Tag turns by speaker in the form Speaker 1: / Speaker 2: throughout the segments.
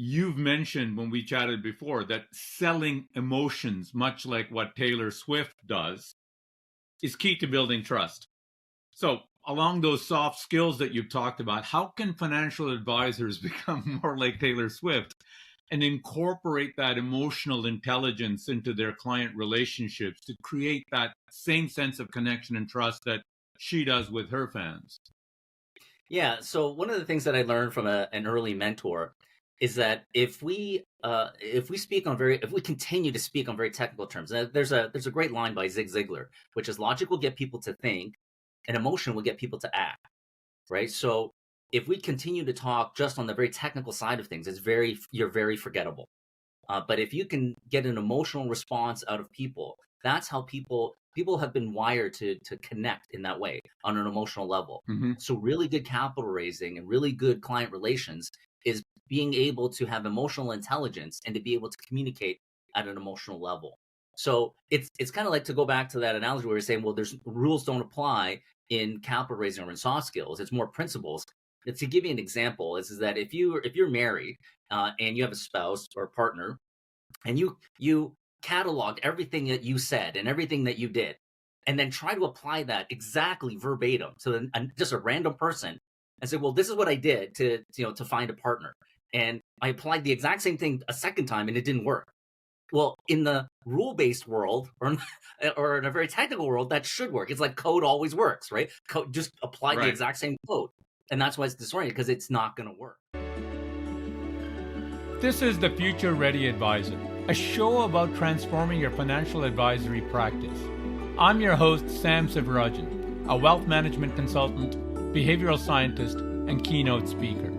Speaker 1: you've mentioned when we chatted before that selling emotions, much like what Taylor Swift does, is key to building trust. So, along those soft skills that you've talked about, how can financial advisors become more like Taylor Swift and incorporate that emotional intelligence into their client relationships to create that same sense of connection and trust that she does with her fans?
Speaker 2: Yeah. So one of the things that I learned from an early mentor is that if we continue to speak on very technical terms, there's a great line by Zig Ziglar, which is logic will get people to think, and emotion will get people to act. Right. So if we continue to talk just on the very technical side of things, you're very forgettable. But if you can get an emotional response out of people, that's how people have been wired to connect in that way on an emotional level.
Speaker 1: Mm-hmm.
Speaker 2: So really good capital raising and really good client relations is being able to have emotional intelligence and to be able to communicate at an emotional level. So it's kind of like, to go back to that analogy where you're saying, well, there's rules don't apply in capital raising or in soft skills. It's more principles. To give you an example, is that if you're married and you have a spouse or partner, and you catalog everything that you said and everything that you did, and then try to apply that exactly verbatim to just a random person, and say, well, this is what I did to find a partner, and I applied the exact same thing a second time and it didn't work. Well, in the rule-based world, or in a very technical world, that should work. It's like code always works, right? Code, just apply the
Speaker 1: Right.
Speaker 2: exact same code. And that's why it's disorienting, because it's not going to work.
Speaker 1: This is the Future Ready Advisor, a show about transforming your financial advisory practice. I'm your host, Sam Sivarajan, a wealth management consultant, behavioral scientist, and keynote speaker.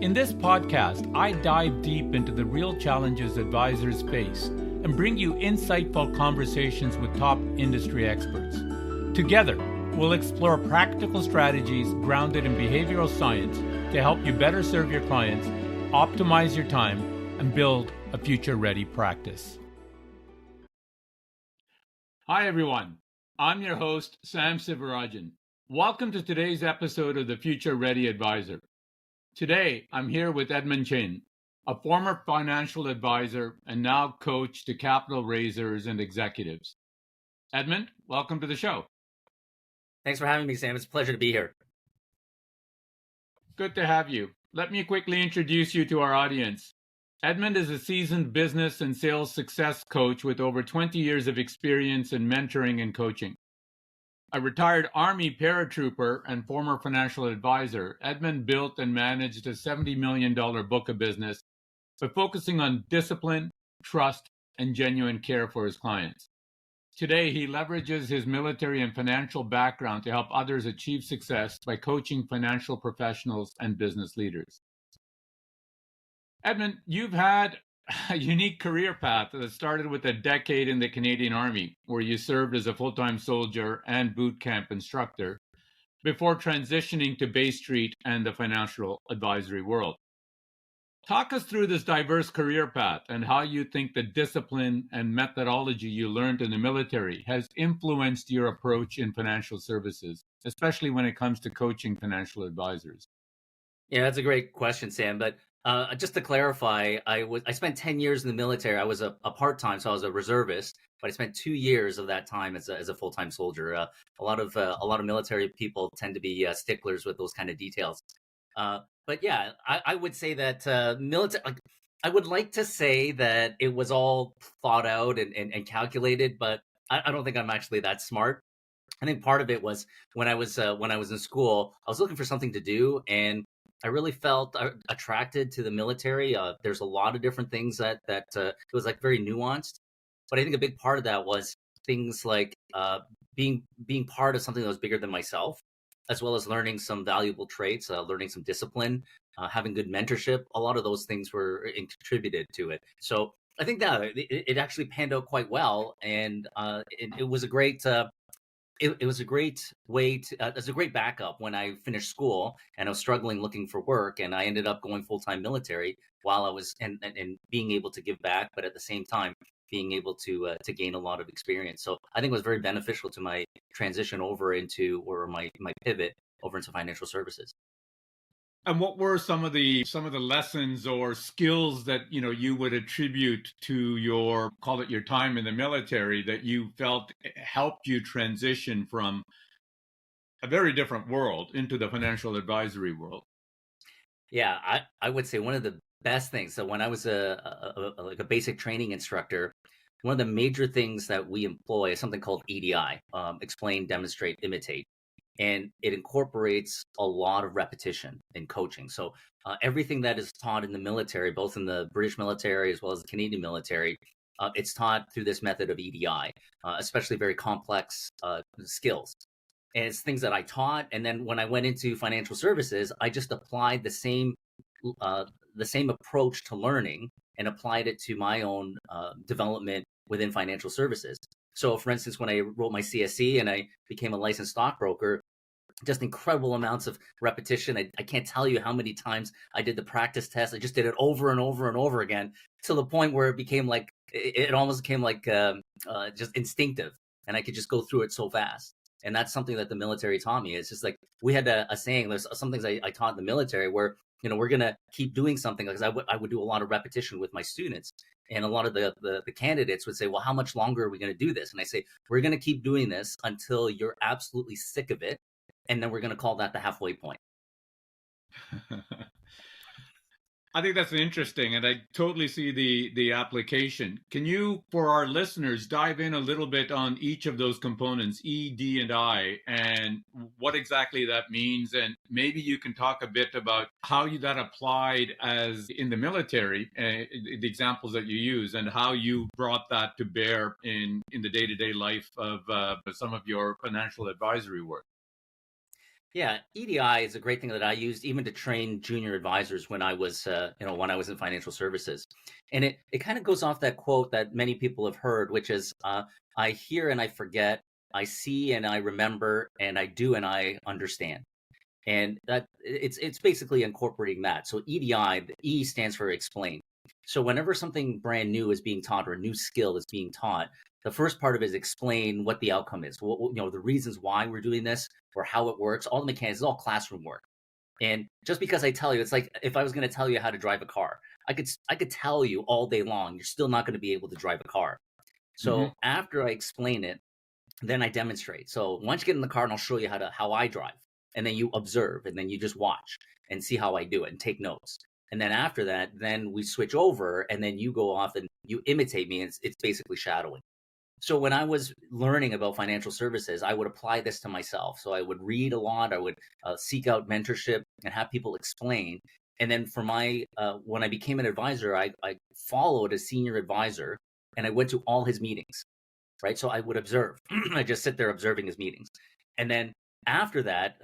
Speaker 1: In this podcast, I dive deep into the real challenges advisors face and bring you insightful conversations with top industry experts. Together, we'll explore practical strategies grounded in behavioral science to help you better serve your clients, optimize your time, and build a future-ready practice. Hi, everyone. I'm your host, Sam Sivarajan. Welcome to today's episode of the Future Ready Advisor. Today, I'm here with Edmund Chien, a former financial advisor and now coach to capital raisers and executives. Edmund, welcome to the show.
Speaker 2: Thanks for having me, Sam. It's a pleasure to be here.
Speaker 1: Good to have you. Let me quickly introduce you to our audience. Edmund is a seasoned business and sales success coach with over 20 years of experience in mentoring and coaching. A retired Army paratrooper and former financial advisor, Edmund built and managed a $70 million book of business by focusing on discipline, trust, and genuine care for his clients. Today, he leverages his military and financial background to help others achieve success by coaching financial professionals and business leaders. Edmund, you've had a unique career path that started with a decade in the Canadian Army, where you served as a full-time soldier and boot camp instructor, before transitioning to Bay Street and the financial advisory world. Talk us through this diverse career path and how you think the discipline and methodology you learned in the military has influenced your approach in financial services, especially when it comes to coaching financial advisors.
Speaker 2: Yeah, that's a great question, Sam. But just to clarify, I spent 10 years in the military. I was a part-time, so I was a reservist, but I spent 2 years of that time as a full-time soldier. A lot of military people tend to be sticklers with those kind of details. But yeah, I would say that military. I would like to say that it was all thought out and calculated, but I don't think I'm actually that smart. I think part of it was when I was in school, I was looking for something to do, and I really felt attracted to the military. There's a lot of different things that it was like very nuanced, but I think a big part of that was things like being part of something that was bigger than myself, as well as learning some valuable traits, learning some discipline, having good mentorship. A lot of those things were contributed to it. So I think that it actually panned out quite well, and it was a great. It was a great way to, it was a great backup when I finished school and I was struggling looking for work, and I ended up going full-time military while I was and being able to give back, but at the same time being able to gain a lot of experience. So I think it was very beneficial to my transition over into, or my pivot over into financial services.
Speaker 1: And what were some of the lessons or skills that you would attribute to your, call it, your time in the military, that you felt helped you transition from a very different world into the financial advisory world?
Speaker 2: Yeah, I would say one of the best things. So when I was like a basic training instructor, one of the major things that we employ is something called EDI, explain, demonstrate, imitate, and it incorporates a lot of repetition in coaching. So everything that is taught in the military, both in the British military as well as the Canadian military, it's taught through this method of EDI, especially very complex skills. And it's things that I taught. And then when I went into financial services, I just applied uh, the same approach to learning and applied it to my own development within financial services. So, for instance, when I wrote my CSE and I became a licensed stockbroker, just incredible amounts of repetition. I can't tell you how many times I did the practice test. I just did it over and over and over again to the point where it became like it almost became like just instinctive, and I could just go through it so fast. And that's something that the military taught me. It's just like we had a saying. There's some things I taught in the military where we're gonna keep doing something because I would do a lot of repetition with my students. And a lot of the candidates would say, well, how much longer are we going to do this? And I say, we're going to keep doing this until you're absolutely sick of it, and then we're going to call that the halfway point.
Speaker 1: I think that's interesting, and I totally see the application. Can you, for our listeners, dive in a little bit on each of those components, E, D, and I, and what exactly that means? And maybe you can talk a bit about how that applied as in the military, the examples that you use, and how you brought that to bear in the day-to-day life of some of your financial advisory work.
Speaker 2: Yeah, EDI is a great thing that I used even to train junior advisors when I was, when I was in financial services. And it kind of goes off that quote that many people have heard, which is, I hear and I forget, I see and I remember, and I do and I understand. And that it's basically incorporating that. So EDI, the E stands for explain. So whenever something brand new is being taught or a new skill is being taught, the first part of it is explain what the outcome is, the reasons why we're doing this or how it works. All the mechanics is all classroom work. And just because I tell you, it's like if I was going to tell you how to drive a car, I could tell you all day long. You're still not going to be able to drive a car.
Speaker 1: Hmm.
Speaker 2: So after I explain it, then I demonstrate. So once you get in the car, and I'll show you how I drive, and then you observe, and then you just watch and see how I do it and take notes. And then after that, then we switch over, and then you go off and you imitate me, and it's basically shadowing. So when I was learning about financial services, I would apply this to myself. So I would read a lot. I would seek out mentorship and have people explain. And then for my when I became an advisor, I followed a senior advisor, and I went to all his meetings, right? So I would observe. I just sit there observing his meetings. And then after that,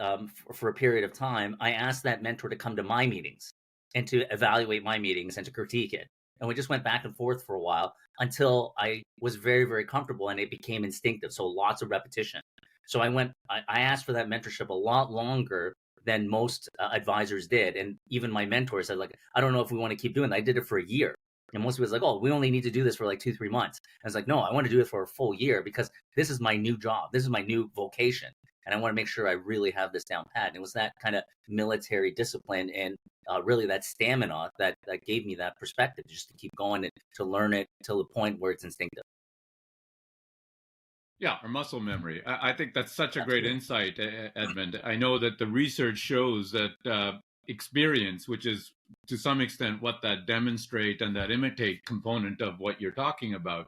Speaker 2: for a period of time, I asked that mentor to come to my meetings and to evaluate my meetings and to critique it. And we just went back and forth for a while until I was very, very comfortable and it became instinctive. So lots of repetition. So I asked for that mentorship a lot longer than most advisors did. And even my mentor said, like, I don't know if we want to keep doing that. I did it for a year. And most people was like, oh, we only need to do this for like 2, 3 months. And I was like, no, I want to do it for a full year because this is my new job. This is my new vocation. And I want to make sure I really have this down pat. And it was that kind of military discipline and really that stamina that gave me that perspective just to keep going and to learn it till the point where it's instinctive.
Speaker 1: Yeah, or muscle memory. I think that's such a great
Speaker 2: Absolutely.
Speaker 1: insight, Edmund. I know that the research shows that experience, which is to some extent what that demonstrate and that imitate component of what you're talking about,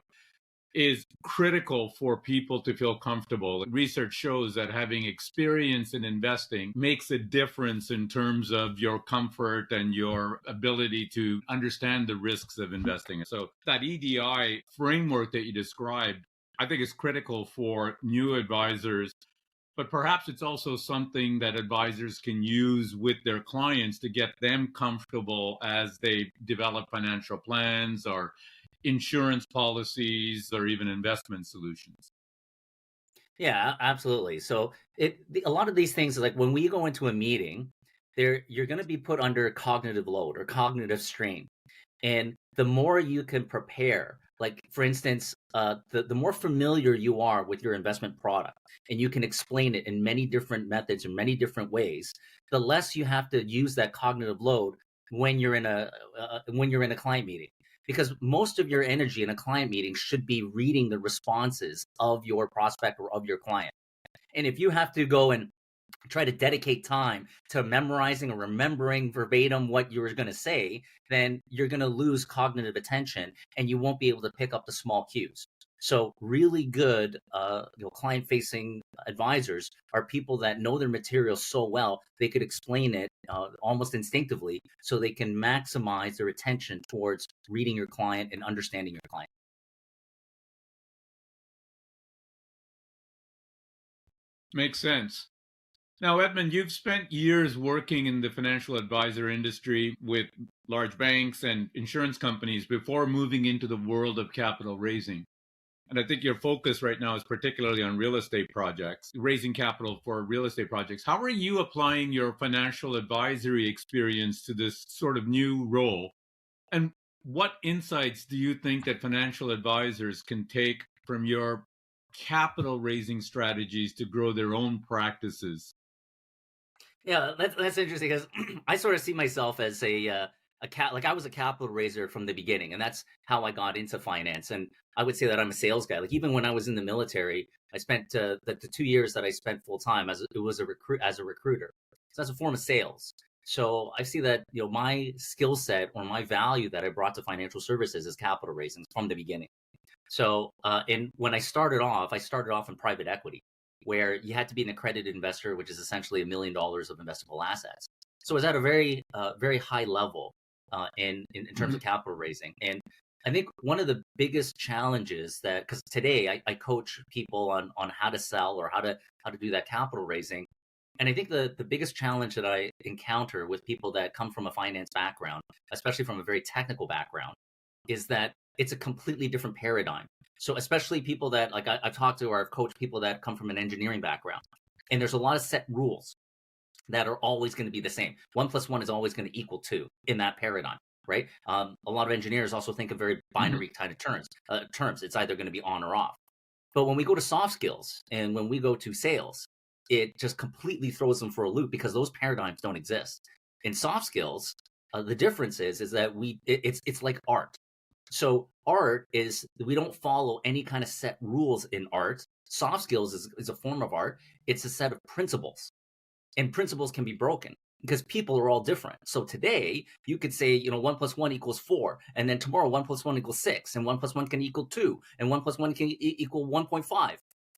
Speaker 1: is critical for people to feel comfortable. Research shows that having experience in investing makes a difference in terms of your comfort and your ability to understand the risks of investing. So that EDI framework that you described, I think is critical for new advisors, but perhaps it's also something that advisors can use with their clients to get them comfortable as they develop financial plans or insurance policies or even investment solutions.
Speaker 2: Yeah, absolutely. So a lot of these things like when we go into a meeting, you're going to be put under cognitive load or cognitive strain. And the more you can prepare Like, for instance, the more familiar you are with your investment product and you can explain it in many different methods and many different ways, the less you have to use that cognitive load when you're in a client meeting. Because most of your energy in a client meeting should be reading the responses of your prospect or of your client. And if you have to go and try to dedicate time to memorizing or remembering verbatim what you were going to say, then you're going to lose cognitive attention and you won't be able to pick up the small cues. So really good client-facing advisors are people that know their material so well they could explain it almost instinctively, so they can maximize their attention towards reading your client and understanding your client.
Speaker 1: Makes sense. Now, Edmund, you've spent years working in the financial advisor industry with large banks and insurance companies before moving into the world of capital raising. And I think your focus right now is particularly on real estate projects, raising capital for real estate projects. How are you applying your financial advisory experience to this sort of new role? And what insights do you think that financial advisors can take from your capital raising strategies to grow their own practices?
Speaker 2: Yeah, that's interesting because I sort of see myself as like I was a capital raiser from the beginning, and that's how I got into finance. And I would say that I'm a sales guy. Like even when I was in the military, I spent the 2 years that I spent full time as a recruiter. So that's a form of sales. So I see that my skill set or my value that I brought to financial services is capital raising from the beginning. So, and when I started off in private equity, where you had to be an accredited investor, which is essentially $1 million of investable assets. So it was at a very high level in terms of capital raising. And I think one of the biggest challenges that, because today I coach people on how to sell or how to do that capital raising. And I think the biggest challenge that I encounter with people that come from a finance background, especially from a very technical background, is that it's a completely different paradigm. So especially people that like I've talked to or I've coached people that come from an engineering background, and there's a lot of set rules that are always going to be the same. 1+1 is always going to equal 2 in that paradigm, right? A lot of engineers also think of very binary kind of terms. It's either going to be on or off. But when we go to soft skills and when we go to sales, it just completely throws them for a loop because those paradigms don't exist. In soft skills, the difference is that it's like art. So art is, we don't follow any kind of set rules in art. Soft skills is a form of art. It's a set of principles, and principles can be broken because people are all different. So today you could say, 1+1 equals 4, and then tomorrow 1+1 equals 6, and 1+1 can equal 2, and 1+1 can equal 1.5.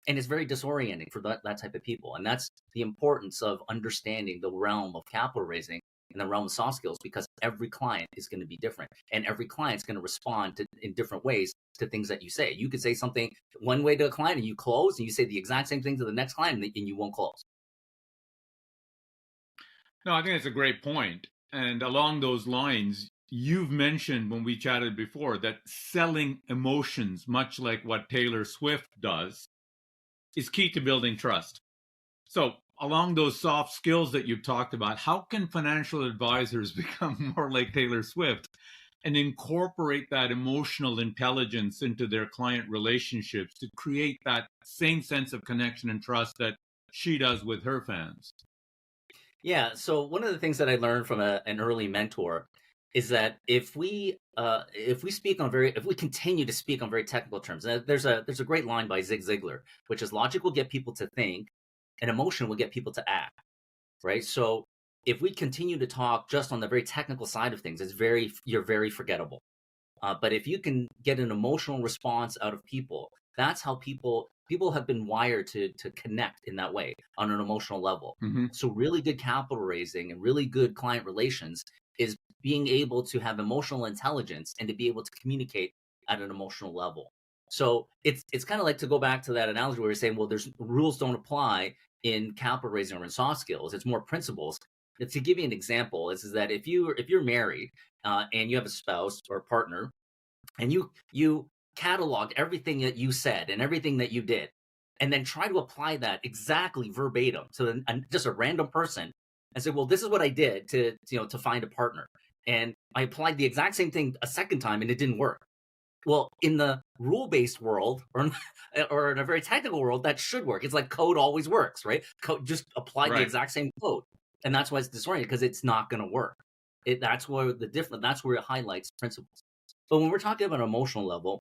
Speaker 2: And it's very disorienting for that type of people. And that's the importance of understanding the realm of capital raising in the realm of soft skills, because every client is going to be different and every client's going to respond in different ways to things that you say. You could say something one way to a client and you close, and you say the exact same thing to the next client and you won't close.
Speaker 1: No, I think that's a great point. And along those lines, you've mentioned when we chatted before that selling emotions, much like what Taylor Swift does, is key to building trust. So along those soft skills that you've talked about, how can financial advisors become more like Taylor Swift and incorporate that emotional intelligence into their client relationships to create that same sense of connection and trust that she does with her fans?
Speaker 2: Yeah. So one of the things that I learned from an early mentor is that if we continue to speak on very technical terms, there's a great line by Zig Ziglar, which is logic will get people to think, and emotion will get people to act. Right. So if we continue to talk just on the very technical side of things, you're very forgettable. But if you can get an emotional response out of people, that's how people have been wired to connect in that way on an emotional level. So really good capital raising and really good client relations is being able to have emotional intelligence and to be able to communicate at an emotional level. So it's kind of like, to go back to that analogy where you're saying, well, there's rules don't apply in capital raising or in soft skills. It's more principles. To give you an example, is that if you're married and you have a spouse or a partner, and you cataloged everything that you said and everything that you did, and then try to apply that exactly verbatim to just a random person, and say, well, this is what I did to find a partner, and I applied the exact same thing a second time and it didn't work. Well, in the rule-based world, or in a very technical world, that should work. It's like code always works, right? Code, just apply the
Speaker 1: Right.
Speaker 2: exact same code, and that's why it's disorienting, because it's not going to work. That's where the different. That's where it highlights principles. But when we're talking about an emotional level,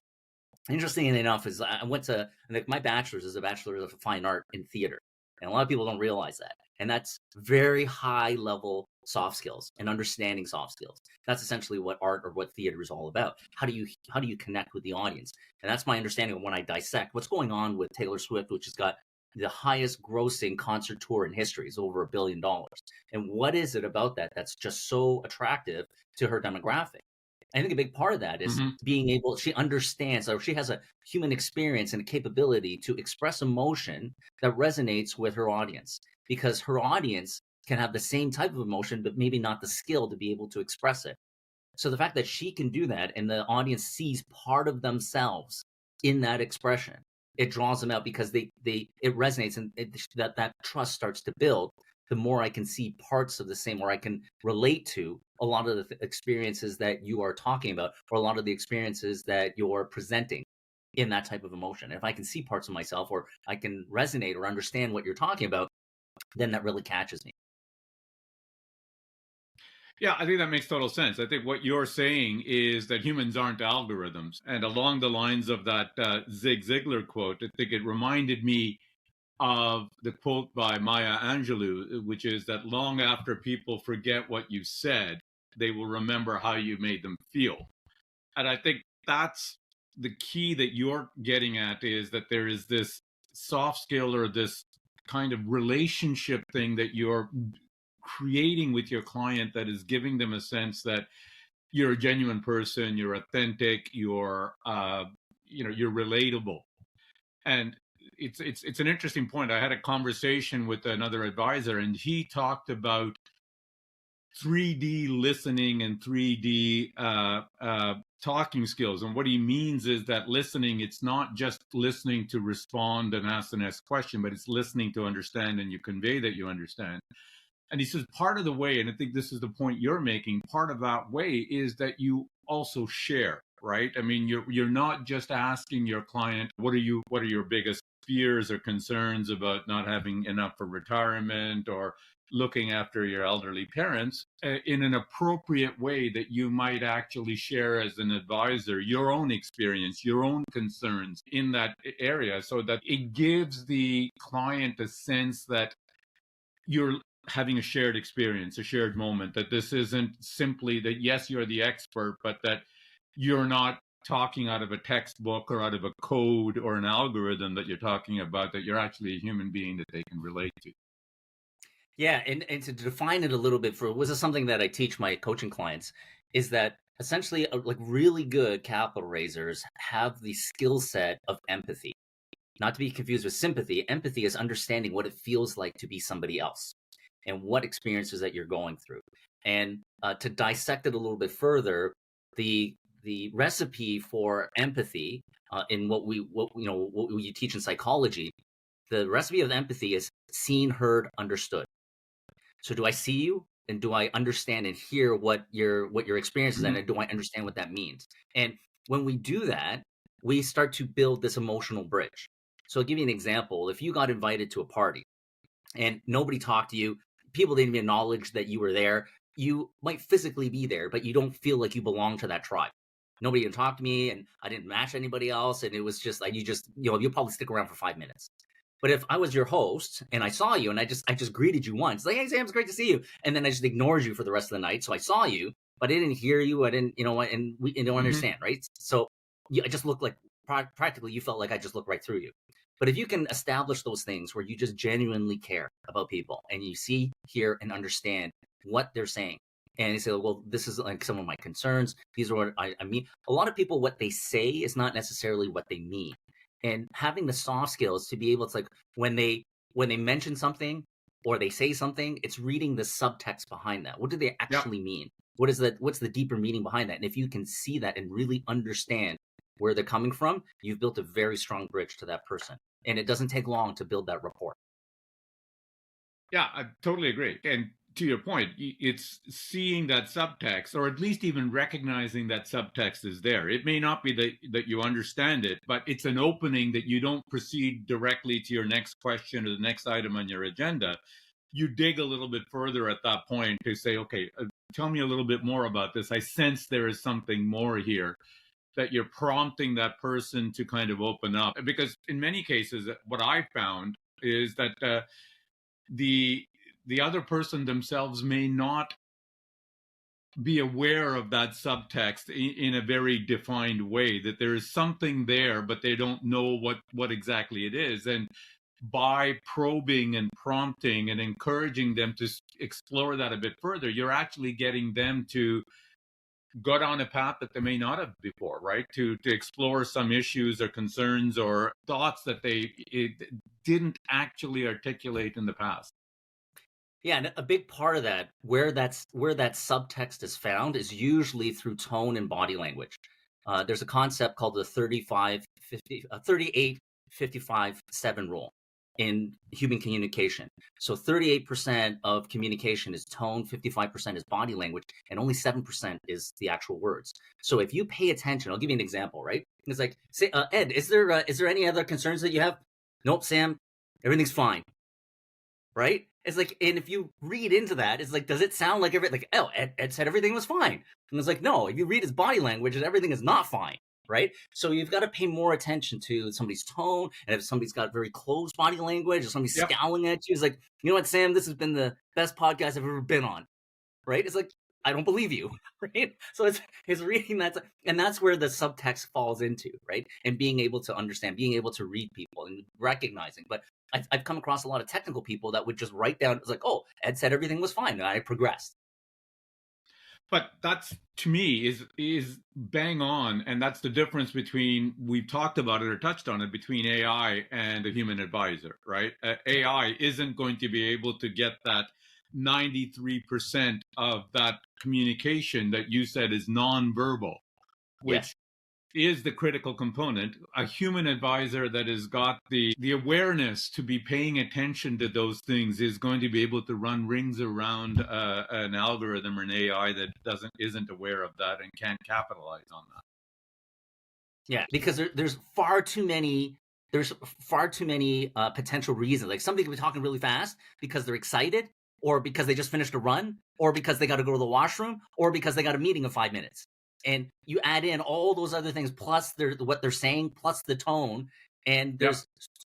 Speaker 2: interesting enough is I went to, like, my bachelor's is a bachelor of fine art in theater, and a lot of people don't realize that. And that's very high level soft skills and understanding soft skills. That's essentially what art or what theater is all about. How do you connect with the audience? And that's my understanding of when I dissect what's going on with Taylor Swift, which has got the highest grossing concert tour in history, is over $1 billion. And what is it about that that's just so attractive to her demographic? I think a big part of that is
Speaker 1: Mm-hmm.
Speaker 2: being able, she understands, or she has a human experience and a capability to express emotion that resonates with her audience, because her audience can have the same type of emotion, but maybe not the skill to be able to express it. So the fact that she can do that and the audience sees part of themselves in that expression, it draws them out, because it resonates, and that trust starts to build. The more I can see parts of the same, or I can relate to a lot of the experiences that you are talking about, or a lot of the experiences that you're presenting in that type of emotion. If I can see parts of myself, or I can resonate or understand what you're talking about, then that really catches me.
Speaker 1: Yeah, I think that makes total sense. I think what you're saying is that humans aren't algorithms. And along the lines of that Zig Ziglar quote, I think it reminded me of the quote by Maya Angelou, which is that long after people forget what you said, they will remember how you made them feel. And I think that's the key that you're getting at, is that there is this soft skill, or this kind of relationship thing that you're creating with your client, that is giving them a sense that you're a genuine person, you're authentic, you're relatable. And it's an interesting point. I had a conversation with another advisor, and he talked about 3D listening and 3D talking skills. And what he means is that listening, it's not just listening to respond and ask the next question, but it's listening to understand, and you convey that you understand. And he says part of the way, and I think this is the point you're making, part of that way is that you also share, right? I mean, you're not just asking your client, what are your biggest fears or concerns about not having enough for retirement, or looking after your elderly parents, in an appropriate way, that you might actually share as an advisor your own experience, your own concerns in that area, so that it gives the client a sense that you're having a shared experience, a shared moment, that this isn't simply that, yes, you're the expert, but that you're not talking out of a textbook or out of a code or an algorithm that you're talking about, that you're actually a human being that they can relate to.
Speaker 2: Yeah, and to define it a little bit, for, was this something that I teach my coaching clients, is that essentially, like, really good capital raisers have the skill set of empathy. Not to be confused with sympathy. Empathy is understanding what it feels like to be somebody else, and what experiences that you're going through. And to dissect it a little bit further, the recipe for empathy, in what you teach in psychology, the recipe of empathy is seen, heard, understood. So do I see you, and do I understand and hear what your experience is,
Speaker 1: Mm-hmm.
Speaker 2: and do I understand what that means? And when we do that, we start to build this emotional bridge. So I'll give you an example. If you got invited to a party and nobody talked to you, people didn't even acknowledge that you were there, you might physically be there, but you don't feel like you belong to that tribe. Nobody even talked to me, and I didn't match anybody else, and it was just like, you'll probably stick around for 5 minutes. But if I was your host and I saw you and I just greeted you once, like, hey Sam, it's great to see you, and then I just ignored you for the rest of the night. So I saw you, but I didn't hear you. I didn't, and we don't
Speaker 1: Mm-hmm.
Speaker 2: understand, right? So I just looked like, practically, you felt like I just looked right through you. But if you can establish those things where you just genuinely care about people, and you see, hear, and understand what they're saying, and you say, well, this is like some of my concerns, these are what I mean. A lot of people, what they say is not necessarily what they mean. And having the soft skills to be able to, like, when they mention something or they say something, it's reading the subtext behind that. What do they
Speaker 1: Yeah.
Speaker 2: actually mean? What's the deeper meaning behind that? And if you can see that and really understand where they're coming from, you've built a very strong bridge to that person. And it doesn't take long to build that rapport.
Speaker 1: Yeah, I totally agree. And to your point, it's seeing that subtext, or at least even recognizing that subtext is there. It may not be that you understand it, but it's an opening that you don't proceed directly to your next question or the next item on your agenda. You dig a little bit further at that point to say, okay, tell me a little bit more about this. I sense there is something more here, that you're prompting that person to kind of open up. Because in many cases, what I found is that the other person themselves may not be aware of that subtext in a very defined way, that there is something there, but they don't know what exactly it is. And by probing and prompting and encouraging them to explore that a bit further, you're actually getting them to go down a path that they may not have before, right? To explore some issues or concerns or thoughts that they didn't actually articulate in the past.
Speaker 2: Yeah, and a big part of that, where that subtext is found, is usually through tone and body language. There's a concept called the 38-55-7 rule in human communication. So 38% of communication is tone, 55% is body language, and only 7% is the actual words. So if you pay attention, I'll give you an example, right? It's like, say, Ed, is there any other concerns that you have? Nope, Sam, everything's fine. Right? It's like, and if you read into that, it's like, does it sound like Ed said everything was fine? And it's like, no, if you read his body language, everything is not fine, right? So you've got to pay more attention to somebody's tone, and if somebody's got very closed body language, or somebody's scowling at you, it's like, you know what, Sam, this has been the best podcast I've ever been on, right? It's like, I don't believe you, right? So it's reading that, and that's where the subtext falls into, right? And being able to understand, being able to read people and recognizing. But I've come across a lot of technical people that would just write down, it's like, oh, Ed said everything was fine, and I progressed.
Speaker 1: But that's, to me, is bang on, and that's the difference between, we've talked about it or touched on it, between AI and a human advisor, right? AI isn't going to be able to get that 93% of that communication that you said is nonverbal, which is the critical component. A human advisor that has got the awareness to be paying attention to those things is going to be able to run rings around an algorithm or an AI that isn't aware of that and can't capitalize on that.
Speaker 2: Yeah, because there's far too many potential reasons. Like, somebody could be talking really fast because they're excited, or because they just finished a run, or because they got to go to the washroom, or because they got a meeting in 5 minutes. And you add in all those other things, plus what they're saying, plus the tone, and there's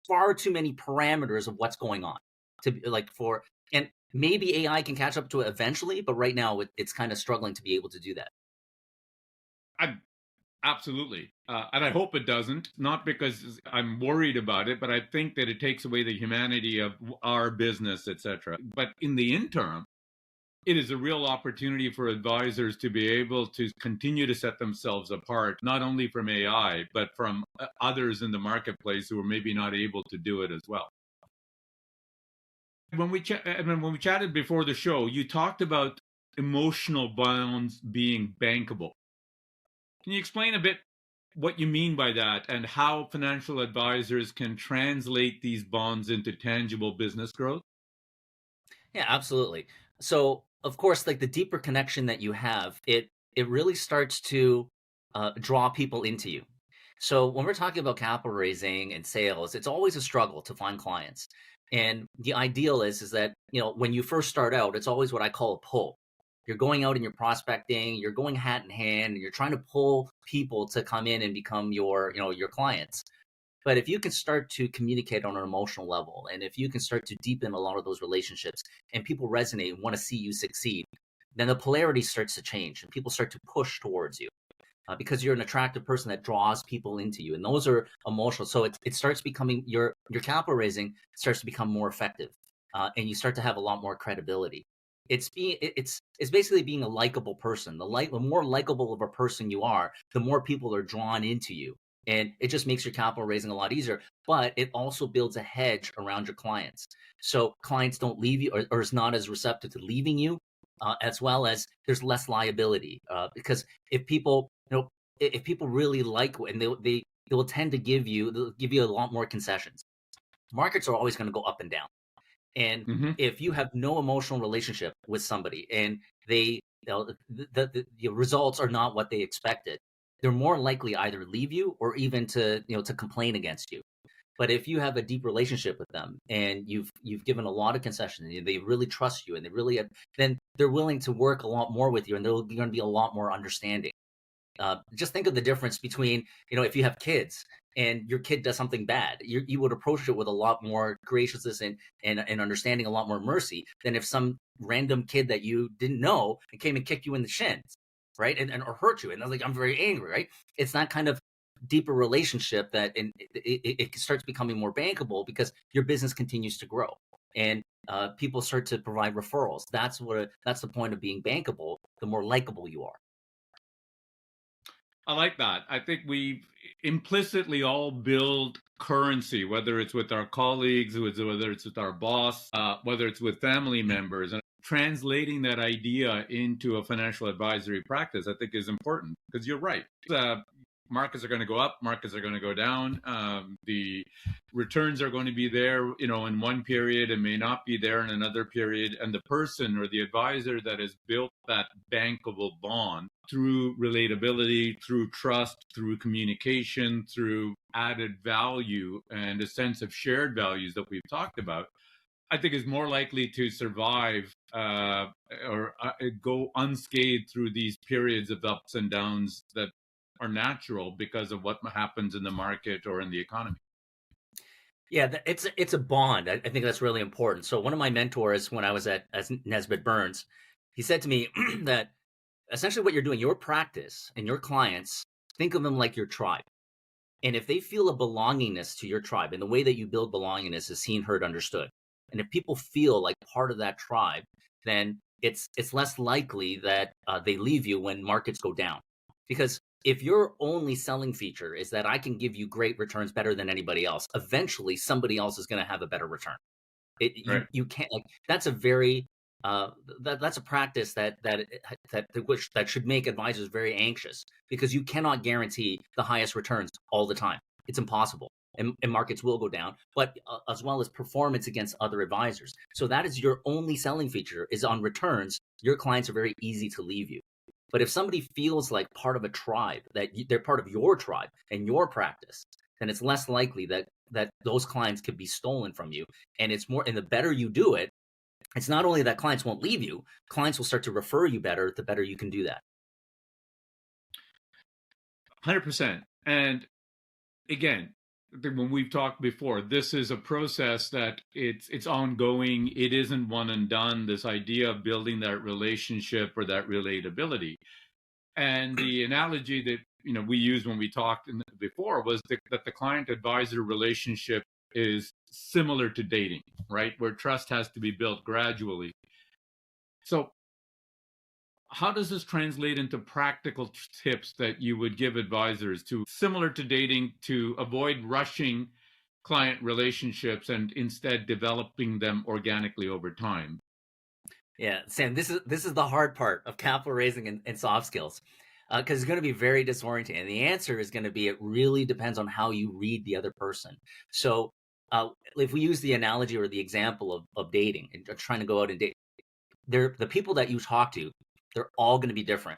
Speaker 2: far too many parameters of what's going on and maybe AI can catch up to it eventually, but right now it's kind of struggling to be able to do that.
Speaker 1: Absolutely. And I hope it doesn't, not because I'm worried about it, but I think that it takes away the humanity of our business, etc. But in the interim, it is a real opportunity for advisors to be able to continue to set themselves apart, not only from AI, but from others in the marketplace who are maybe not able to do it as well. When we chatted before the show, you talked about emotional bonds being bankable. Can you explain a bit what you mean by that, and how financial advisors can translate these bonds into tangible business growth?
Speaker 2: Yeah, absolutely. So, of course, like, the deeper connection that you have, it really starts to draw people into you. So when we're talking about capital raising and sales, it's always a struggle to find clients. And the ideal is that, when you first start out, it's always what I call a pull. You're going out and you're prospecting, you're going hat in hand, and you're trying to pull people to come in and become your clients. But if you can start to communicate on an emotional level, and if you can start to deepen a lot of those relationships, and people resonate and want to see you succeed, then the polarity starts to change and people start to push towards you because you're an attractive person that draws people into you. And those are emotional. So it starts becoming your capital raising starts to become more effective, and you start to have a lot more credibility. It's basically being a likable person. The more likable of a person you are, the more people are drawn into you. And it just makes your capital raising a lot easier, but it also builds a hedge around your clients. So clients don't leave you, or is not as receptive to leaving you, as well as there's less liability. Because if people really like, and they will tend to give you a lot more concessions. Markets are always going to go up and down. And
Speaker 1: Mm-hmm.
Speaker 2: if you have no emotional relationship with somebody and they, the results are not what they expected, they're more likely either leave you or even to, to complain against you. But if you have a deep relationship with them and you've given a lot of concessions and they really trust you and they really have, then they're willing to work a lot more with you and they're going to be a lot more understanding. Just think of the difference between, if you have kids and your kid does something bad, you would approach it with a lot more graciousness and understanding, a lot more mercy than if some random kid that you didn't know and came and kicked you in the shins, right? And or hurt you. And I was like, I'm very angry, right? It's that kind of deeper relationship that it starts becoming more bankable because your business continues to grow. And people start to provide referrals. That's the point of being bankable. The more likable you are.
Speaker 1: I like that. I think we implicitly all build currency, whether it's with our colleagues, whether it's with our boss, whether it's with family members. And translating that idea into a financial advisory practice, I think, is important because you're right. Markets are going to go up, markets are going to go down. The returns are going to be there, in one period and may not be there in another period. And the person or the advisor that has built that bankable bond through relatability, through trust, through communication, through added value and a sense of shared values that we've talked about, I think is more likely to survive or go unscathed through these periods of ups and downs that are natural because of what happens in the market or in the economy.
Speaker 2: Yeah, it's a bond. I think that's really important. So one of my mentors, when I was at Nesbitt Burns, he said to me that essentially what you're doing, your practice and your clients, think of them like your tribe. And if they feel a belongingness to your tribe, and the way that you build belongingness is seen, heard, understood. And if people feel like part of that tribe, then it's less likely that they leave you when markets go down. Because if your only selling feature is that I can give you great returns better than anybody else, eventually somebody else is going to have a better return.
Speaker 1: Right.
Speaker 2: You can't, like, that's a very that's a practice that should make advisors very anxious, because you cannot guarantee the highest returns all the time. It's impossible. And markets will go down, but as well as performance against other advisors. So that is your only selling feature, is on returns. Your clients are very easy to leave you. But if somebody feels like part of a tribe, that they're part of your tribe and your practice, then it's less likely that those clients could be stolen from you. And it's more, and the better you do it, it's not only that clients won't leave you, clients will start to refer you better, the better you can do that.
Speaker 1: 100%. And again, when we've talked before, this is a process that it's ongoing. It isn't one and done. This idea of building that relationship or that relatability. And the analogy that we used when we talked before was that the client advisor relationship is similar to dating, right? Where trust has to be built gradually. So how does this translate into practical tips that you would give advisors to, similar to dating, to avoid rushing client relationships and instead developing them organically over time?
Speaker 2: Yeah, Sam, this is the hard part of capital raising and soft skills, because it's going to be very disorienting. And the answer is going to be, it really depends on how you read the other person. So if we use the analogy or the example of dating and trying to go out and date, the people that you talk to, they're all going to be different.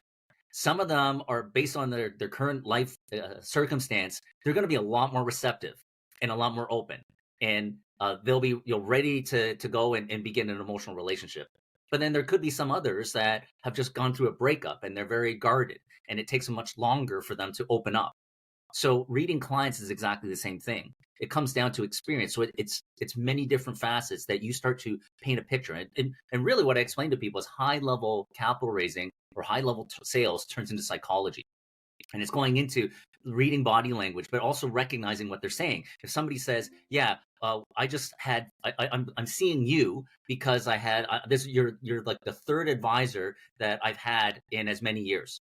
Speaker 2: Some of them are based on their current life circumstance. They're going to be a lot more receptive and a lot more open, and they'll be ready to go and begin an emotional relationship. But then there could be some others that have just gone through a breakup and they're very guarded, and it takes much longer for them to open up. So reading clients is exactly the same thing. It comes down to experience. So it's many different facets that you start to paint a picture. And really what I explain to people is high level capital raising or high level sales turns into psychology. And it's going into reading body language, but also recognizing what they're saying. If somebody says, yeah, I just had, I'm seeing you because I had this, you're like the third advisor that I've had in as many years.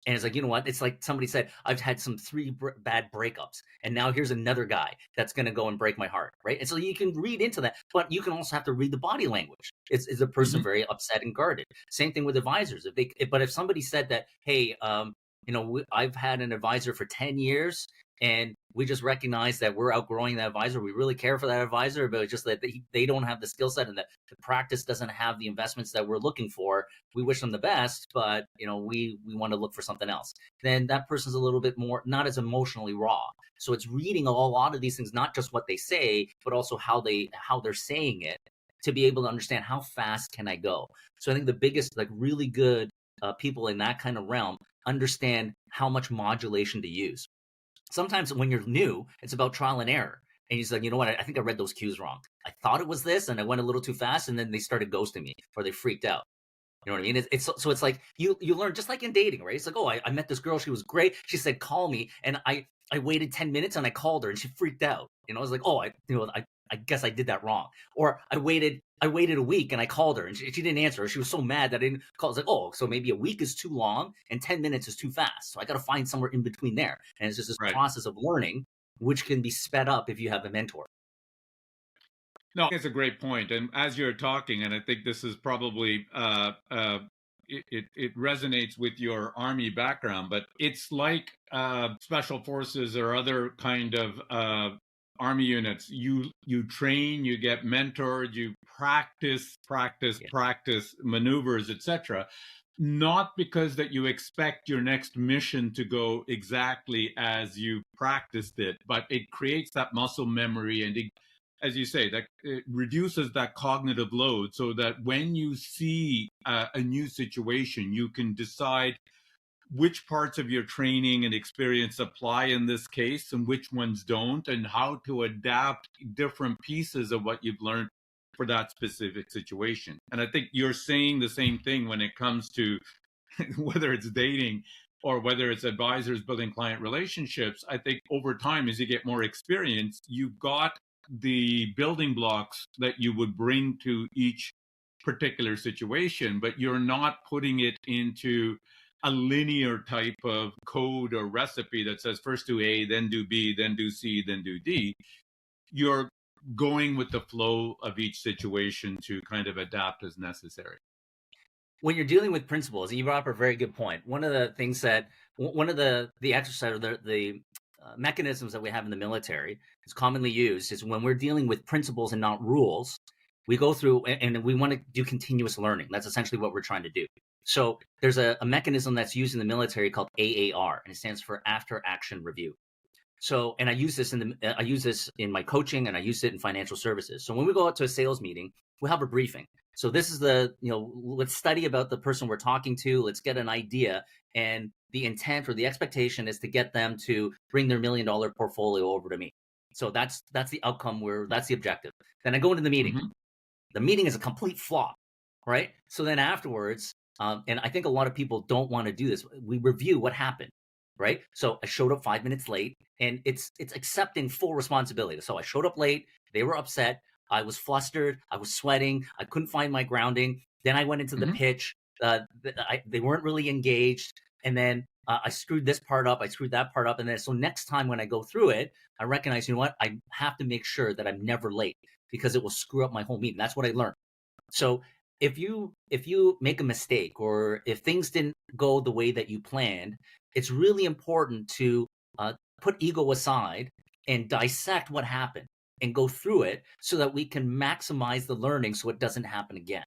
Speaker 2: And it's like, you know what? It's like somebody said, I've had some three bad breakups, and now here's another guy that's going to go and break my heart, right? And so you can read into that, but you can also have to read the body language. Is a person very upset and guarded? Same thing with advisors. But if somebody said that, hey, I've had an advisor for 10 years, and we just recognize that we're outgrowing that advisor. We really care for that advisor, but it's just that they don't have the skill set, and that the practice doesn't have the investments that we're looking for. We wish them the best, but we want to look for something else. Then that person's a little bit more not as emotionally raw. So it's reading a lot of these things, not just what they say, but also how they're saying it, to be able to understand how fast can I go. So I think the biggest, like, really good people in that kind of realm understand how much modulation to use. Sometimes when you're new, it's about trial and error. And he's like, you know what? I think I read those cues wrong. I thought it was this, and I went a little too fast, and then they started ghosting me, or they freaked out. You know what I mean? It's like you learn, just like in dating, right? It's like, oh, I met this girl. She was great. She said, call me. And I waited 10 minutes and I called her and she freaked out. I was like, oh, I guess I did that wrong. Or I waited a week and I called her and she didn't answer. She was so mad that I didn't call. I was like, oh, so maybe a week is too long and 10 minutes is too fast. So I got to find somewhere in between there. And it's just this process of learning, which can be sped up if you have a mentor.
Speaker 1: No, it's a great point. And as you're talking, and I think this is probably it resonates with your Army background, but it's like special forces or other kind of Army units. You train, you get mentored, you practice maneuvers, etc. Not because that you expect your next mission to go exactly as you practiced it, but it creates that muscle memory, and as you say, that it reduces that cognitive load, so that when you see a new situation, you can decide which parts of your training and experience apply in this case and which ones don't, and how to adapt different pieces of what you've learned for that specific situation. And I think you're saying the same thing when it comes to whether it's dating or whether it's advisors building client relationships. I think over time, as you get more experience, you've got the building blocks that you would bring to each particular situation, but you're not putting it into a linear type of code or recipe that says first do A, then do B, then do C, then do D. You're going with the flow of each situation to kind of adapt as necessary.
Speaker 2: When you're dealing with principles, you brought up a very good point. One of the things that, one of the exercise, or the mechanisms that we have in the military is commonly used, is when we're dealing with principles and not rules, we go through and we want to do continuous learning. That's essentially what we're trying to do. So there's a mechanism that's used in the military called AAR, and it stands for After Action Review. So, and I use this in my coaching, and I use it in financial services. So when we go out to a sales meeting, we'll have a briefing. So this is let's study about the person we're talking to. Let's get an idea. And the intent or the expectation is to get them to bring their $1 million portfolio over to me. So that's the outcome, that's the objective. Then I go into the meeting. Mm-hmm. The meeting is a complete flop, right? So then afterwards, and I think a lot of people don't want to do this, we review what happened, right? So I showed up 5 minutes late, and it's accepting full responsibility. So I showed up late, they were upset, I was flustered, I was sweating, I couldn't find my grounding. Then I went into the pitch, they weren't really engaged, and then I screwed this part up, I screwed that part up, and then so next time when I go through it, I recognize, you know what, I have to make sure that I'm never late, because it will screw up my whole meeting. That's what I learned. So if you make a mistake, or if things didn't go the way that you planned, it's really important to put ego aside and dissect what happened and go through it so that we can maximize the learning so it doesn't happen again.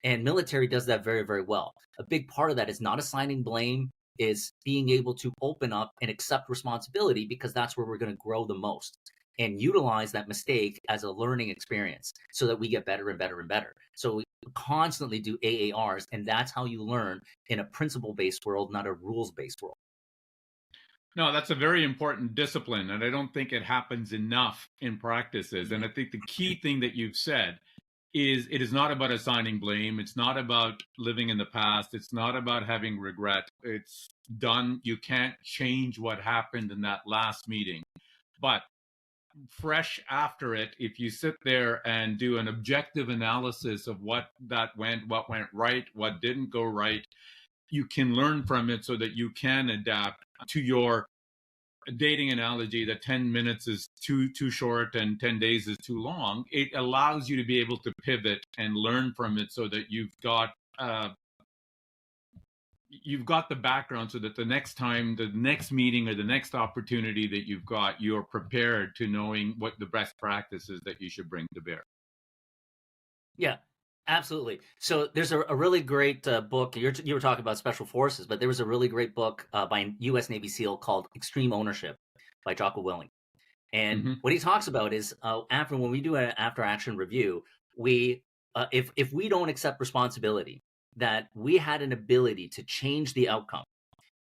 Speaker 2: And military does that very, very well. A big part of that is not assigning blame, is being able to open up and accept responsibility, because that's where we're going to grow the most, and utilize that mistake as a learning experience so that we get better and better and better. So we constantly do AARs, and that's how you learn in a principle-based world, not a rules-based world.
Speaker 1: No, that's a very important discipline, and I don't think it happens enough in practices. And I think the key thing that you've said is it is not about assigning blame. It's not about living in the past. It's not about having regret. It's done. You can't change what happened in that last meeting. But fresh after it, if you sit there and do an objective analysis of what went right, what didn't go right, you can learn from it so that you can adapt. To your dating analogy, that 10 minutes is too short and 10 days is too long, it allows you to be able to pivot and learn from it so that you've got you've got the background so that the next time, the next meeting or the next opportunity that you've got, you're prepared to knowing what the best practices that you should bring to bear.
Speaker 2: Yeah, absolutely. So there's a really great book. You were talking about special forces, but there was a really great book by a U.S. Navy SEAL called Extreme Ownership by Jocko Willing. And
Speaker 1: Mm-hmm.
Speaker 2: what he talks about is after when we do an after action review, we if we don't accept responsibility that we had an ability to change the outcome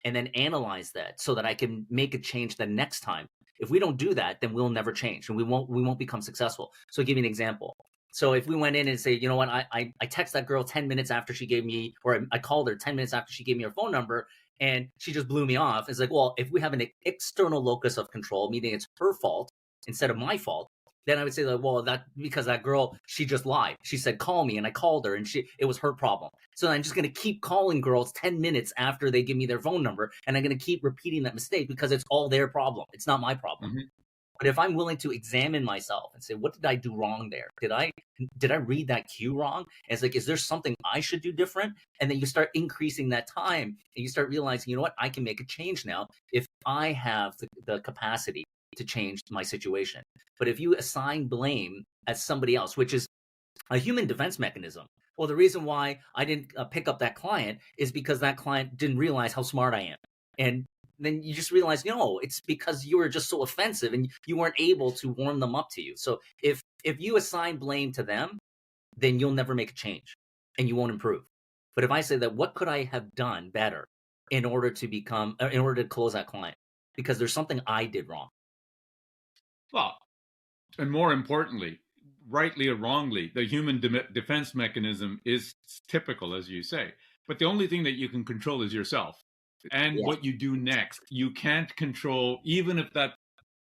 Speaker 2: and then analyze that so that I can make a change the next time. If we don't do that, then we'll never change and we won't become successful. So I'll give you an example. So if we went in and say, you know what, I text that girl 10 minutes after she gave me, or I called her 10 minutes after she gave me her phone number and she just blew me off. It's like, well, if we have an external locus of control, meaning it's her fault instead of my fault, then I would say like, well, that because that girl, she just lied. She said, call me, and I called her and it was her problem. So I'm just going to keep calling girls 10 minutes after they give me their phone number. And I'm going to keep repeating that mistake because it's all their problem. It's not my problem.
Speaker 1: Mm-hmm.
Speaker 2: But if I'm willing to examine myself and say, what did I do wrong there? Did I read that cue wrong? And it's like, is there something I should do different? And then you start increasing that time and you start realizing, you know what, I can make a change now if I have the capacity to change my situation. But if you assign blame as somebody else, which is a human defense mechanism. Well, the reason why I didn't pick up that client is because that client didn't realize how smart I am. And then you just realize, no, it's because you were just so offensive and you weren't able to warm them up to you. So if you assign blame to them, then you'll never make a change and you won't improve. But if I say that, what could I have done better in order to close that client? Because there's something I did wrong.
Speaker 1: Well, and more importantly, rightly or wrongly, the human defense mechanism is typical, as you say. But the only thing that you can control is yourself and what you do next. You can't control, even if that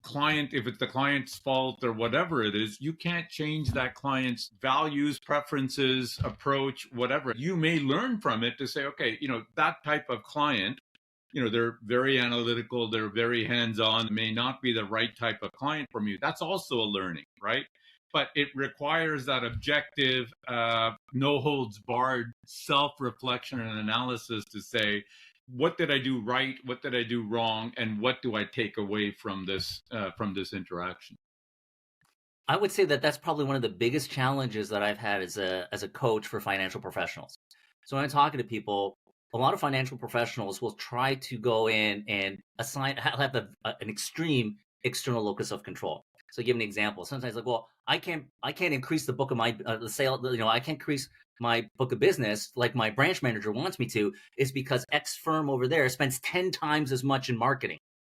Speaker 1: client, if it's the client's fault or whatever it is, you can't change that client's values, preferences, approach, whatever. You may learn from it to say, okay, that type of client, they're very analytical, they're very hands-on, may not be the right type of client from you. That's also a learning, right? But it requires that objective, no holds barred self-reflection and analysis to say, what did I do right? What did I do wrong? And what do I take away from this interaction?
Speaker 2: I would say that that's probably one of the biggest challenges that I've had as a coach for financial professionals. So when I'm talking to people, a lot of financial professionals will try to go in and have an extreme external locus of control. So give an example. Sometimes like, well, I can't increase the book of my the sale. I can't increase my book of business like my branch manager wants me to, is because X firm over there spends 10 times as much in marketing.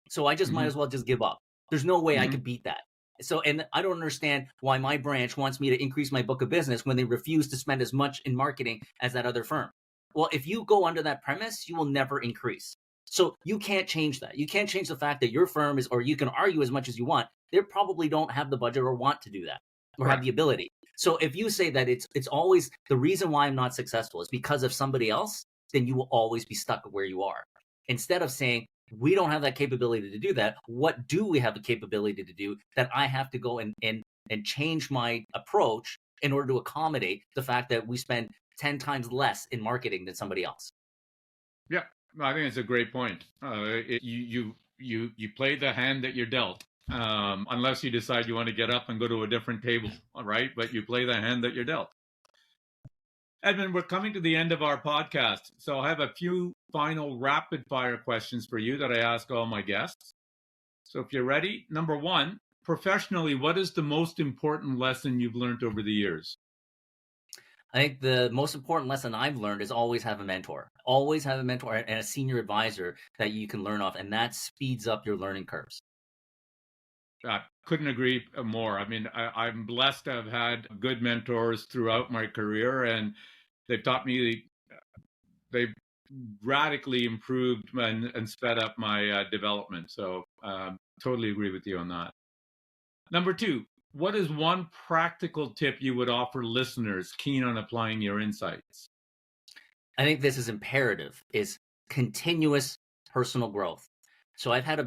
Speaker 2: So I just might as well just give up. There's no way I could beat that. So, and I don't understand why my branch wants me to increase my book of business when they refuse to spend as much in marketing as that other firm. Well, if you go under that premise, you will never increase. So you can't change that. You can't change the fact that your firm is, or you can argue as much as you want, they probably don't have the budget or want to do that or have the ability. So if you say that it's always the reason why I'm not successful is because of somebody else, then you will always be stuck where you are. Instead of saying, we don't have that capability to do that. What do we have the capability to do that I have to go and change my approach in order to accommodate the fact that we spend 10 times less in marketing than somebody else?
Speaker 1: Yeah, I think it's a great point. You play the hand that you're dealt, unless you decide you want to get up and go to a different table, all right? But you play the hand that you're dealt. Edmund, we're coming to the end of our podcast, so I have a few final rapid fire questions for you that I ask all my guests. So if you're ready, number one, professionally, what is the most important lesson you've learned over the years?
Speaker 2: I think the most important lesson I've learned is always have a mentor. Always have a mentor and a senior advisor that you can learn off, and that speeds up your learning curves.
Speaker 1: I couldn't agree more. I mean, I'm blessed to have had good mentors throughout my career, and they've taught me, they've radically improved and sped up my development. So totally agree with you on that. Number two, what is one practical tip you would offer listeners keen on applying your insights?
Speaker 2: I think this is imperative, is continuous personal growth. So I've had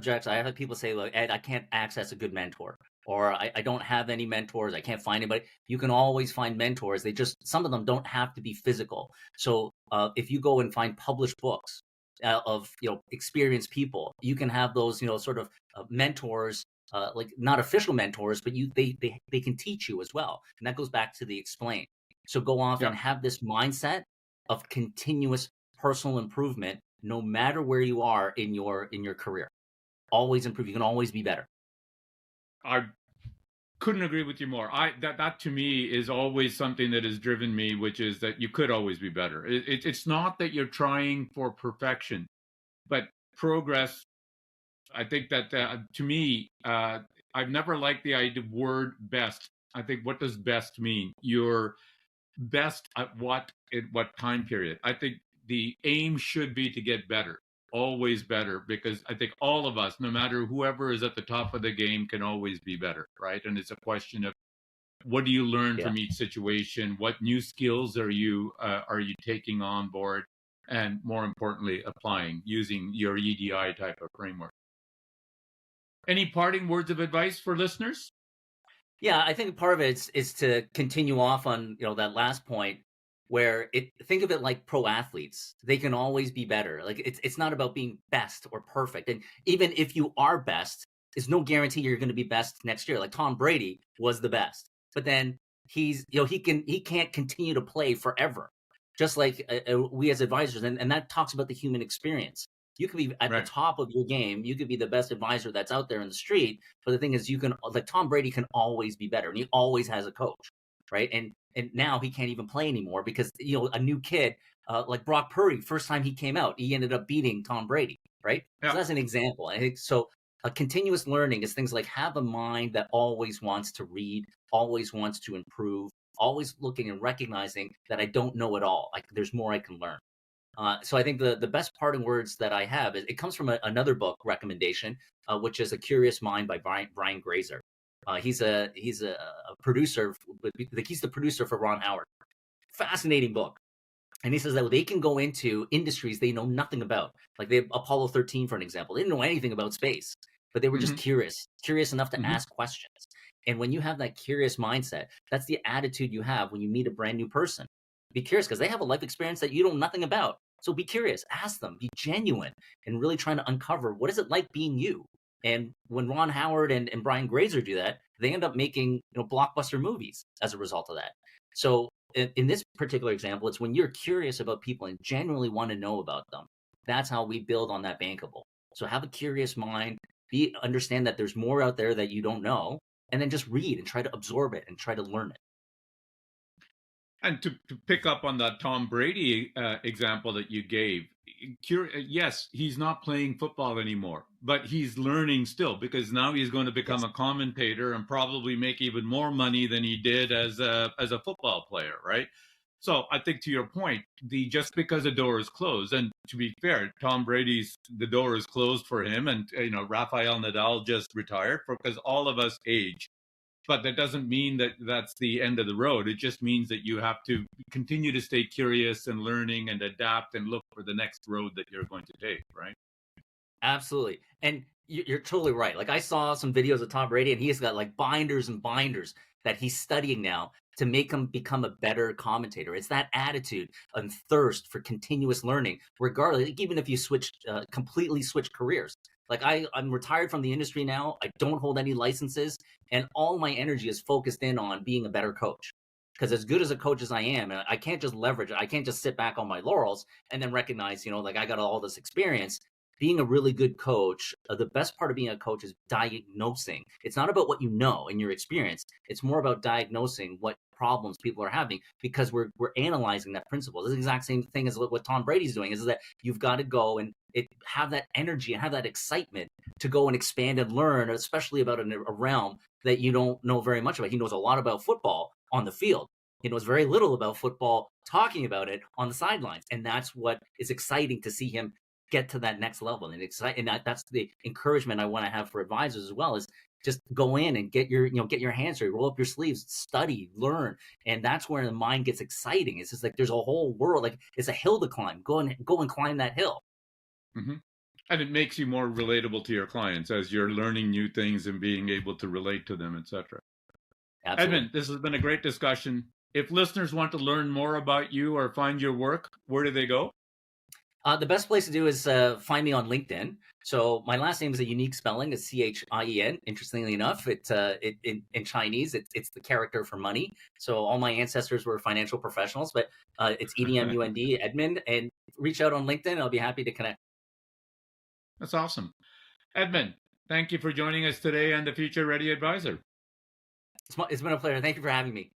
Speaker 2: people say, look, Ed, I can't access a good mentor. or I don't have any mentors, I can't find anybody. You can always find mentors. They just, some of them don't have to be physical. So if you go and find published books of, experienced people, you can have those, sort of mentors, like not official mentors, but they can teach you as well. And that goes back to the explain. So go off
Speaker 1: Yeah.
Speaker 2: and have this mindset of continuous personal improvement, no matter where you are in your career. Always improve. You can always be better.
Speaker 1: I couldn't agree with you more. That to me is always something that has driven me, which is that you could always be better. It's not that you're trying for perfection, but progress. I think that to me, I've never liked the idea word best. I think, what does best mean? You're best at what time period? I think the aim should be to get better, always better, because I think all of us, no matter whoever is at the top of the game, can always be better, right? And it's a question of, what do you learn
Speaker 2: Yeah.
Speaker 1: from each situation? What new skills are you taking on board? And more importantly, applying using your EDI type of framework. Any parting words of advice for listeners?
Speaker 2: Yeah, I think part of it is to continue off on, that last point, where think of it like pro athletes. They can always be better. Like it's not about being best or perfect. And even if you are best, there's no guarantee you're going to be best next year. Like Tom Brady was the best, but then he can't continue to play forever. Just like we as advisors, and that talks about the human experience. You could be at the
Speaker 1: Right.
Speaker 2: top of your game. You could be the best advisor that's out there in the street. But the thing is, you can, like Tom Brady can always be better, and he always has a coach, right? And now he can't even play anymore because a new kid like Brock Purdy, first time he came out, he ended up beating Tom Brady, right? So
Speaker 1: Yeah.
Speaker 2: that's an example. I think so. Continuous learning is things like have a mind that always wants to read, always wants to improve, always looking and recognizing that I don't know it all. Like there's more I can learn. So I think the best parting words that I have is, it comes from another book recommendation, which is A Curious Mind by Brian Grazer. He's a producer. He's the producer for Ron Howard. Fascinating book. And he says that they can go into industries they know nothing about. Like they have Apollo 13, for an example. They didn't know anything about space, but they were just
Speaker 1: Mm-hmm.
Speaker 2: curious enough to
Speaker 1: Mm-hmm.
Speaker 2: ask questions. And when you have that curious mindset, that's the attitude you have when you meet a brand new person. Be curious because they have a life experience that you know nothing about. So be curious, ask them, be genuine, and really trying to uncover what is it like being you. And when Ron Howard and Brian Grazer do that, they end up making blockbuster movies as a result of that. So in this particular example, it's when you're curious about people and genuinely want to know about them. That's how we build on that bankable. So have a curious mind, understand that there's more out there that you don't know, and then just read and try to absorb it and try to learn it.
Speaker 1: And to pick up on that Tom Brady example that you gave, yes, he's not playing football anymore, but he's learning still, because now he's going to become
Speaker 2: Yes.
Speaker 1: a commentator and probably make even more money than he did as a football player, right? So I think, to your point, just because a door is closed, and to be fair, Tom Brady's, the door is closed for him, and Rafael Nadal just retired, because all of us age. But that doesn't mean that that's the end of the road. It just means that you have to continue to stay curious and learning and adapt and look for the next road that you're going to take, right?
Speaker 2: Absolutely. And you're totally right. Like I saw some videos of Tom Brady, and he's got like binders and binders that he's studying now to make him become a better commentator. It's that attitude and thirst for continuous learning, regardless, even if you completely switch careers. Like I'm retired from the industry now. I don't hold any licenses, and all my energy is focused in on being a better coach. Because as good as a coach as I am, I can't just leverage it. I can't just sit back on my laurels and then recognize, like I got all this experience. Being a really good coach, the best part of being a coach is diagnosing. It's not about what you know in your experience. It's more about diagnosing what problems people are having, because we're analyzing that principle. This is the exact same thing as what Tom Brady's doing, is that you've got to go and have that energy and have that excitement to go and expand and learn, especially about a realm that you don't know very much about. He knows a lot about football on the field. He knows very little about football talking about it on the sidelines. And that's what is exciting to see him get to that next level. And that's the encouragement I want to have for advisors as well, is just go in and get your hands dirty, roll up your sleeves, study, learn. And that's where the mind gets exciting. It's just like there's a whole world, like it's a hill to climb. Go and climb that hill.
Speaker 1: Mm-hmm. And it makes you more relatable to your clients as you're learning new things and being able to relate to them, etc.
Speaker 2: Absolutely.
Speaker 1: Edmund, this has been a great discussion. If listeners want to learn more about you or find your work, where do they go?
Speaker 2: The best place to do is find me on LinkedIn. So my last name is a unique spelling. It's Chien. Interestingly enough, in Chinese, it's the character for money. So all my ancestors were financial professionals, but it's Edmund Edmund. And reach out on LinkedIn. I'll be happy to connect.
Speaker 1: That's awesome. Edmund, thank you for joining us today on the Future Ready Advisor.
Speaker 2: It's been a pleasure. Thank you for having me.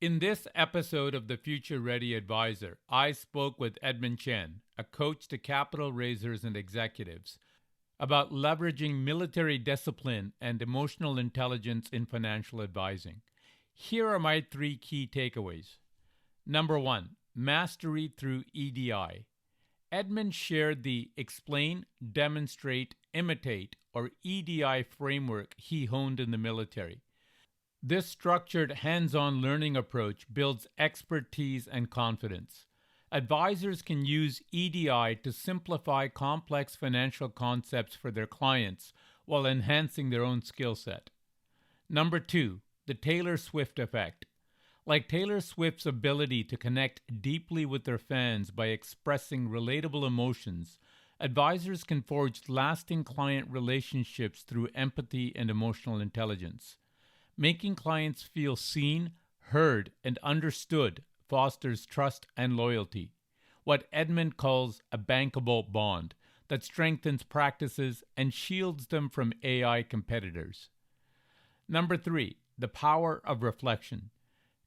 Speaker 1: In this episode of the Future Ready Advisor, I spoke with Edmund Chien, a coach to capital raisers and executives, about leveraging military discipline and emotional intelligence in financial advising. Here are my 3 key takeaways. Number 1, mastery through EDI. Edmund shared the Explain, Demonstrate, Imitate, or EDI framework he honed in the military. This structured, hands-on learning approach builds expertise and confidence. Advisors can use EDI to simplify complex financial concepts for their clients while enhancing their own skill set. Number 2, the Taylor Swift effect. Like Taylor Swift's ability to connect deeply with their fans by expressing relatable emotions, advisors can forge lasting client relationships through empathy and emotional intelligence. Making clients feel seen, heard, and understood fosters trust and loyalty, what Edmund calls a bankable bond that strengthens practices and shields them from AI competitors. Number 3, the power of reflection.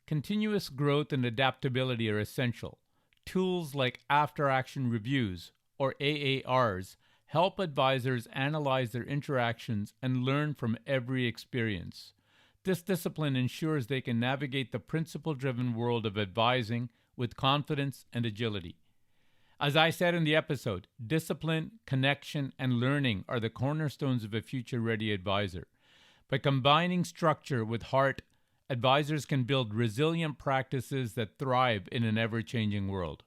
Speaker 1: Continuous growth and adaptability are essential. Tools like after-action reviews, or AARs, help advisors analyze their interactions and learn from every experience. This discipline ensures they can navigate the principle-driven world of advising with confidence and agility. As I said in the episode, discipline, connection, and learning are the cornerstones of a future-ready advisor. By combining structure with heart, advisors can build resilient practices that thrive in an ever-changing world.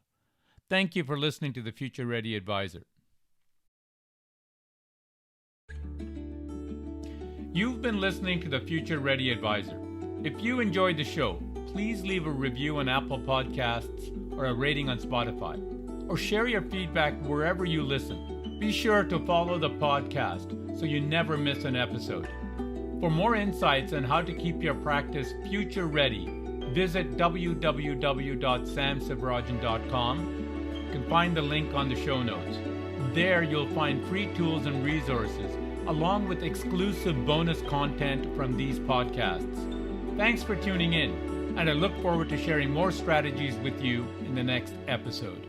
Speaker 1: Thank you for listening to the Future Ready Advisor. You've been listening to the Future Ready Advisor. If you enjoyed the show, please leave a review on Apple Podcasts or a rating on Spotify, or share your feedback wherever you listen. Be sure to follow the podcast so you never miss an episode. For more insights on how to keep your practice future ready, visit www.samsivarajan.com. You can find the link on the show notes. There you'll find free tools and resources, along with exclusive bonus content from these podcasts. Thanks for tuning in, and I look forward to sharing more strategies with you in the next episode.